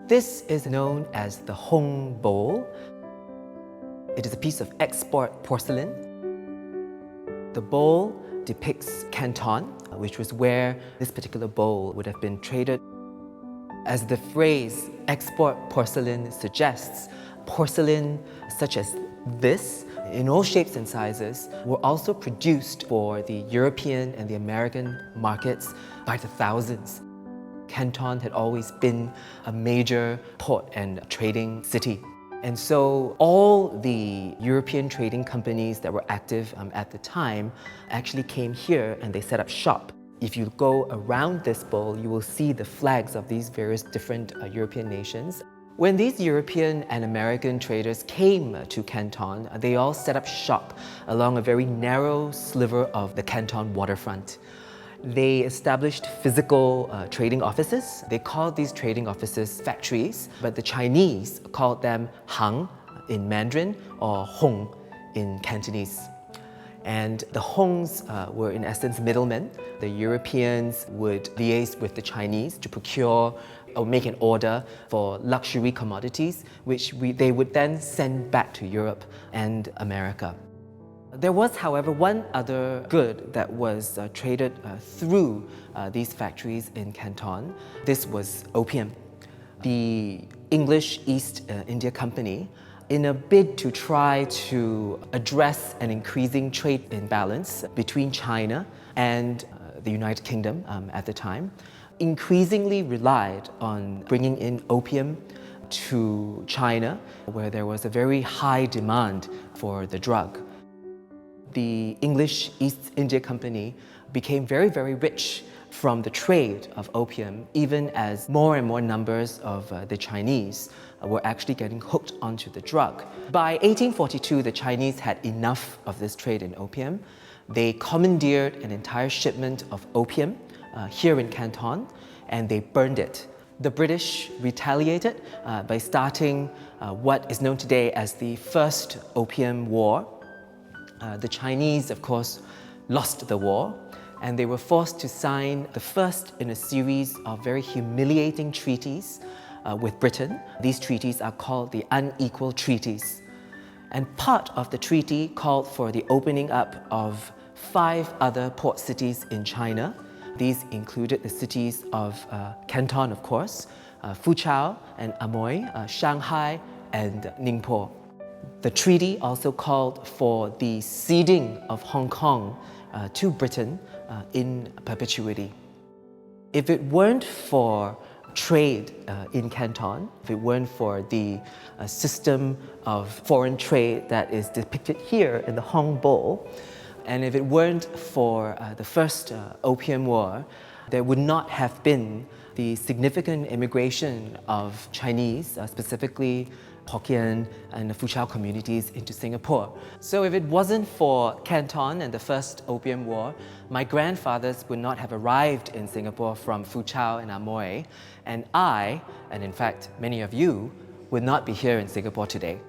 This is known as the Hong Bowl. It is a piece of export porcelain. The bowl depicts Canton, which was where this particular bowl would have been traded. As the phrase export porcelain suggests, porcelain such as this, in all shapes and sizes, were also produced for the European and the American markets by the thousands. Canton had always been a major port and trading city. And so all the European trading companies that were active at the time actually came here and they set up shop. If you go around this bowl, you will see the flags of these various different European nations. When these European and American traders came to Canton, they all set up shop along a very narrow sliver of the Canton waterfront. They established physical trading offices. They called these trading offices factories, but the Chinese called them hang in Mandarin or hong in Cantonese. And the hongs were in essence middlemen. The Europeans would liaise with the Chinese to procure or make an order for luxury commodities, which they would then send back to Europe and America. There was, however, one other good that was traded through these factories in Canton. This was opium. The English East India Company, in a bid to try to address an increasing trade imbalance between China and the United Kingdom at the time, increasingly relied on bringing in opium to China, where there was a very high demand for the drug. The English East India Company became very, very rich from the trade of opium, even as more and more numbers of the Chinese were actually getting hooked onto the drug. By 1842, the Chinese had enough of this trade in opium. They commandeered an entire shipment of opium here in Canton, and they burned it. The British retaliated by starting what is known today as the First Opium War. The Chinese, of course, lost the war, and they were forced to sign the first in a series of very humiliating treaties with Britain. These treaties are called the Unequal Treaties. And part of the treaty called for the opening up of 5 other port cities in China. These included the cities of Canton, of course, Fuzhou and Amoy, Shanghai and Ningpo. The treaty also called for the ceding of Hong Kong to Britain in perpetuity. If it weren't for trade in Canton, if it weren't for the system of foreign trade that is depicted here in the Hong Bowl, and if it weren't for the First Opium War, there would not have been the significant immigration of Chinese, specifically Hokkien and the Fuzhou communities into Singapore. So if it wasn't for Canton and the First Opium War, my grandfathers would not have arrived in Singapore from Fuzhou and Amoy, and I, and in fact many of you, would not be here in Singapore today.